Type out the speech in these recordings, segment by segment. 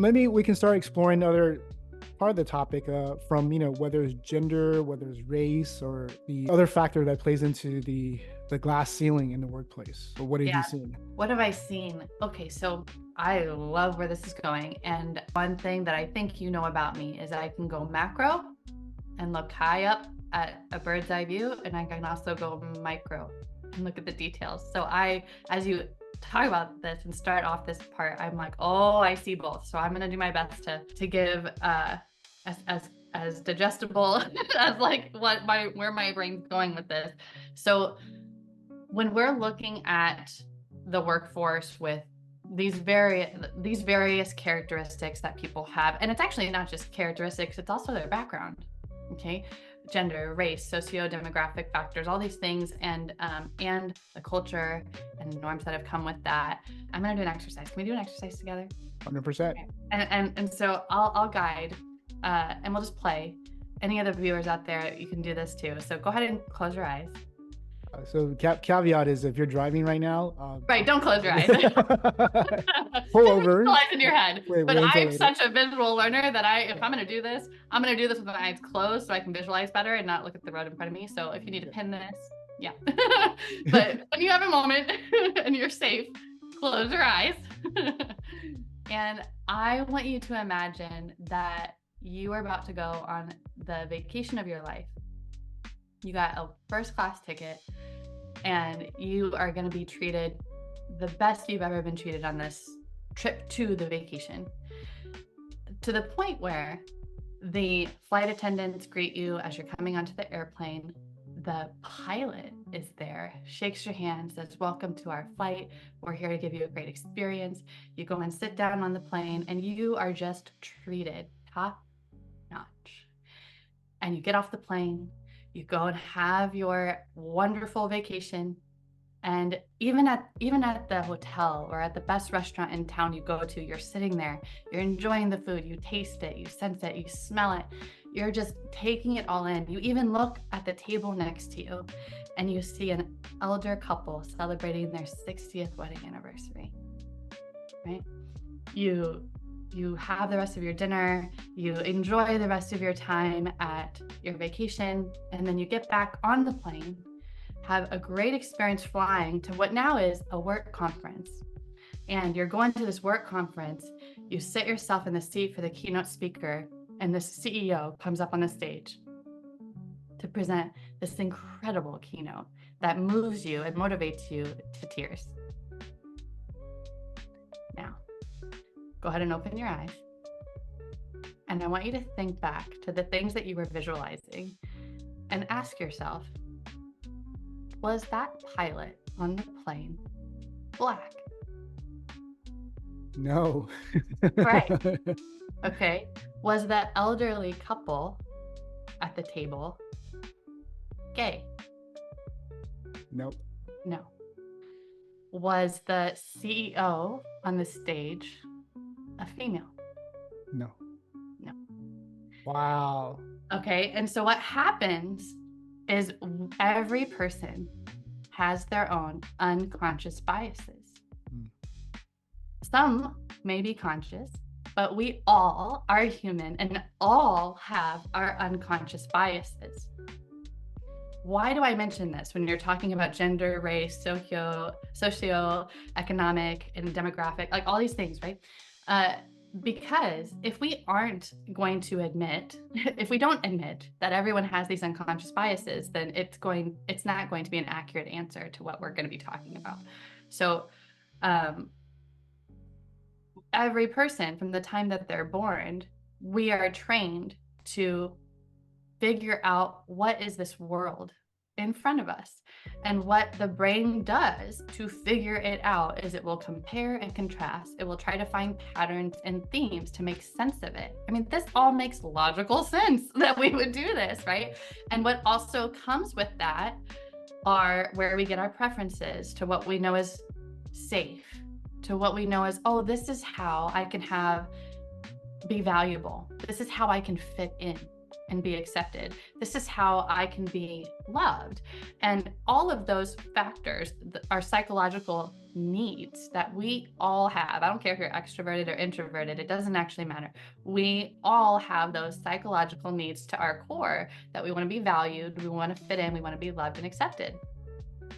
Maybe we can start exploring other part of the topic from, whether it's gender, whether it's race, or the other factor that plays into the glass ceiling in the workplace. But what have you Yeah. seen? What have I seen? Okay, so I love where this is going. And one thing that I think you know about me is I can go macro and look high up at a bird's eye view, and I can also go micro and look at the details. So as you talk about this and start off this part, I'm like, oh, I see both. So I'm gonna do my best to give as digestible as like where my brain's going with this. So when we're looking at the workforce with these various characteristics that people have, and it's actually not just characteristics, it's also their background. Okay, gender, race, socio-demographic factors, all these things, and the culture and norms that have come with that. I'm gonna do an exercise. Can we do an exercise together? 100%. Okay. And so I'll guide, and we'll just play. Any other viewers out there, you can do this too. So go ahead and close your eyes. So caveat is if you're driving right now, Right, don't close your eyes. pull Just over. visualize in your head. Wait But until I'm later. such a visual learner that if I'm going to do this, I'm going to do this with my eyes closed so I can visualize better and not look at the road in front of me. So if you need to pin this, yeah. But when you have a moment and you're safe, close your eyes. And I want you to imagine that you are about to go on the vacation of your life. You got a first class ticket and you are going to be treated the best you've ever been treated on this trip to the vacation, to the point where the flight attendants greet you as you're coming onto the airplane. The pilot is there, shakes your hand, says, "Welcome to our flight. We're here to give you a great experience." You go and sit down on the plane and you are just treated top notch. And you get off the plane, you go and have your wonderful vacation. And even at the hotel or at the best restaurant in town you go to, you're sitting there, you're enjoying the food, you taste it, you sense it, you smell it, you're just taking it all in. You even look at the table next to you and you see an elder couple celebrating their 60th wedding anniversary, right? You have the rest of your dinner, you enjoy the rest of your time at your vacation, and then you get back on the plane, have a great experience flying to what now is a work conference. And you're going to this work conference, you sit yourself in the seat for the keynote speaker, and the CEO comes up on the stage to present this incredible keynote that moves you and motivates you to tears. Now, go ahead and open your eyes. And I want you to think back to the things that you were visualizing and ask yourself, was that pilot on the plane black? No. Right. Okay. Was that elderly couple at the table gay? Nope. No. Was the CEO on the stage a female? No. No. Wow. Okay. And so what happens is every person has their own unconscious biases. Some may be conscious, but we all are human and all have our unconscious biases. Why do I mention this when you're talking about gender, race, socio-economic, and demographic, like all these things, right? Because if we aren't going to admit, if we don't admit that everyone has these unconscious biases, then it's not going to be an accurate answer to what we're going to be talking about. So every person from the time that they're born, we are trained to figure out what is this world in front of us. And what the brain does to figure it out is it will compare and contrast. It will try to find patterns and themes to make sense of it. I mean, this all makes logical sense that we would do this, right? And what also comes with that are where we get our preferences to what we know is safe, to what we know as, oh, this is how I can be valuable. This is how I can fit in. and be accepted. This is how I can be loved. And all of those factors are psychological needs that we all have. I don't care if you're extroverted or introverted, it doesn't actually matter. We all have those psychological needs to our core, that we want to be valued, we want to fit in, we want to be loved and accepted.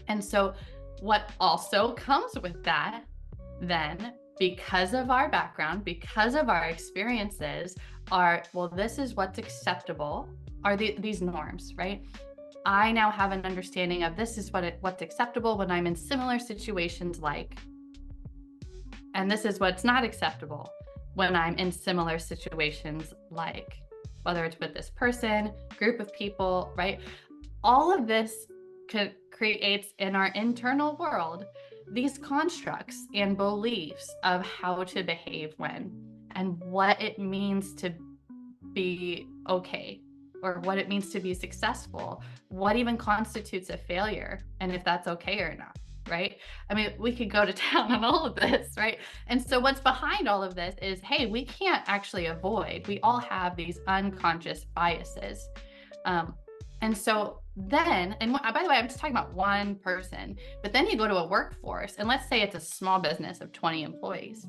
And so what also comes with that, then, because of our background, because of our experiences, are, well, this is what's acceptable, are these norms, right? I now have an understanding of this is what's acceptable when I'm in similar situations like, and this is what's not acceptable when I'm in similar situations like, whether it's with this person, group of people, right? All of this creates in our internal world these constructs and beliefs of how to behave when, and what it means to be okay, or what it means to be successful, what even constitutes a failure, and if that's okay or not, right? I mean, we could go to town on all of this, right? And so what's behind all of this is, hey, we can't actually avoid, we all have these unconscious biases. And so then, and by the way, I'm just talking about one person, but then you go to a workforce, and let's say it's a small business of 20 employees.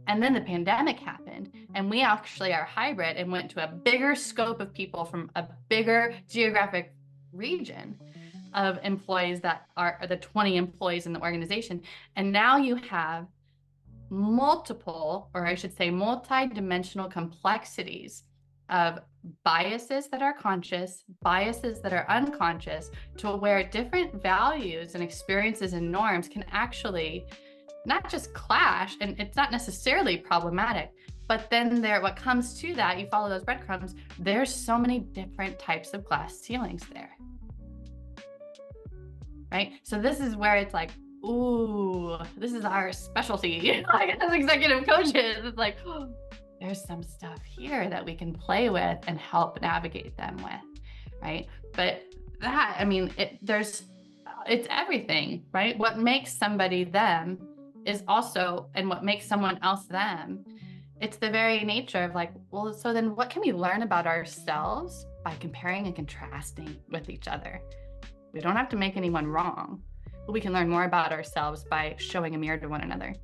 And then the pandemic happened, and we actually are hybrid and went to a bigger scope of people from a bigger geographic region of employees that are the 20 employees in the organization. And now you have multiple, or I should say multi-dimensional complexities of biases that are conscious, biases that are unconscious, to where different values and experiences and norms can actually not just clash, and it's not necessarily problematic, but then what comes to that, you follow those breadcrumbs, there's so many different types of glass ceilings there, right? So this is where it's like, ooh, this is our specialty. Like, as executive coaches, it's like, oh, there's some stuff here that we can play with and help navigate them with, right? But that, I mean, it's everything, right? What makes somebody them is also, and what makes someone else them, it's the very nature of like, well, so then what can we learn about ourselves by comparing and contrasting with each other? We don't have to make anyone wrong, but we can learn more about ourselves by showing a mirror to one another.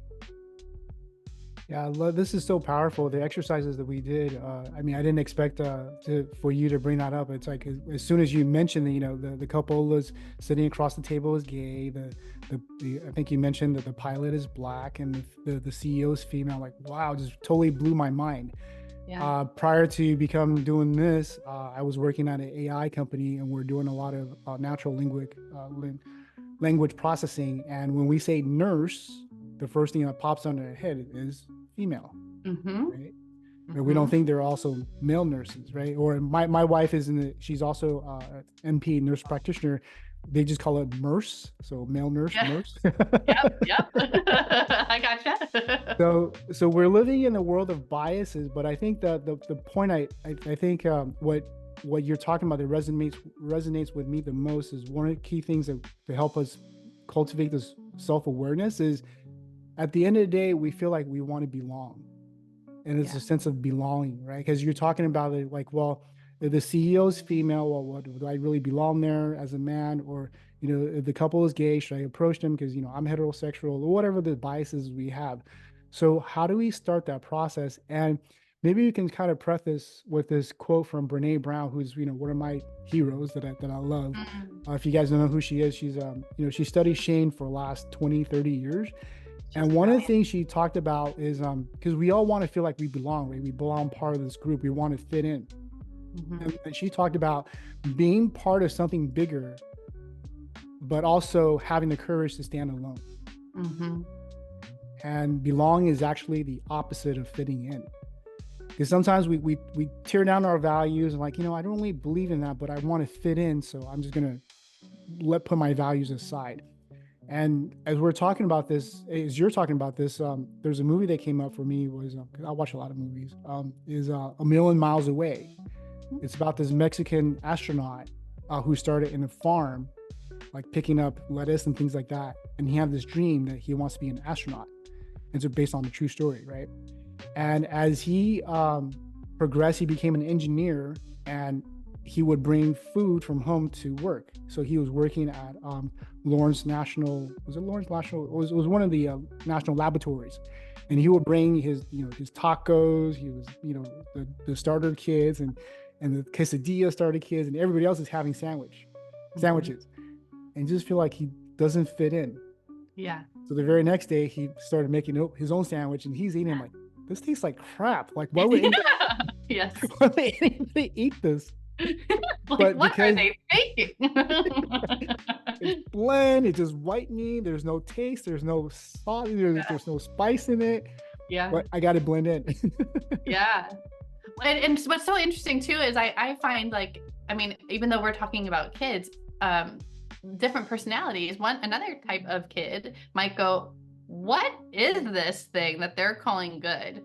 Yeah, this is so powerful. The exercises that we did. I mean, I didn't expect for you to bring that up. It's like as soon as you mentioned that, the couple was sitting across the table is gay. I think you mentioned that the pilot is black and the CEO is female. Like, wow, just totally blew my mind. Yeah. Prior to doing this, I was working at an AI company, and we're doing a lot of natural language processing. And when we say nurse, the first thing that pops under our head is female, mm-hmm. Right? Mm-hmm. We don't think there are also male nurses, right? Or my wife she's also NP, nurse practitioner. They just call it MRS, so male nurse, yeah. Nurse. Yep. I gotcha. So we're living in a world of biases, but I think that the point I think what you're talking about that resonates with me the most is one of the key things to help us cultivate this self-awareness is, at the end of the day, we feel like we want to belong. And it's a sense of belonging, right? Because you're talking about it like, well, if the CEO is female, well, what do I really belong there as a man? Or, if the couple is gay, should I approach them because, I'm heterosexual, or whatever the biases we have. So how do we start that process? And maybe you can kind of preface with this quote from Brene Brown, who's, one of my heroes that I love. Mm-hmm. If you guys don't know who she is, she's, she studied Shane for the last 20, 30 years. And one of the things she talked about is because we all want to feel like we belong, right? We belong part of this group. We want to fit in. Mm-hmm. And she talked about being part of something bigger, but also having the courage to stand alone. Mm-hmm. And belonging is actually the opposite of fitting in. Because sometimes we tear down our values and like, I don't really believe in that, but I want to fit in. So I'm just going to put my values aside. And as we're talking about this, as you're talking about this, there's a movie that came up for me I watch a lot of movies, is A Million Miles Away. It's about this Mexican astronaut who started in a farm, like picking up lettuce and things like that. And he had this dream that he wants to be an astronaut. It's based on a true story, right? And as he progressed, he became an engineer. and he would bring food from home to work. So he was working at Lawrence National. Was it Lawrence National? It was one of the national laboratories, and he would bring his his tacos. He was the starter kids and the quesadilla starter kids, and everybody else is having sandwiches, and just feel like he doesn't fit in. Yeah. So the very next day, he started making his own sandwich, and he's eating like, this tastes like crap. Like, why would anybody, Yes. why would anybody eat this? Like, But what are because they thinking? it's bland, it's just whitening. There's no taste. There's no salt. There's no spice in it. Yeah. But I got to blend in. Yeah. And what's so interesting too is I find, like, I mean, even though we're talking about kids, different personalities, another type of kid might go, what is this thing that they're calling good?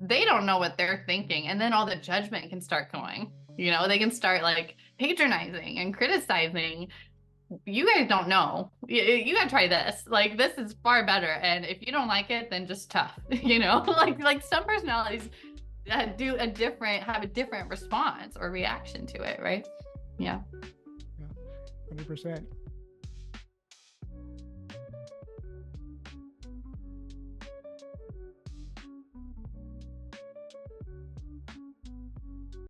They don't know what they're thinking. And then all the judgment can start going. They can start like patronizing and criticizing. You guys don't know. You gotta try this. Like, this is far better. And if you don't like it, then just tough. Like some personalities have a different response or reaction to it, right? Yeah. Yeah, 100%.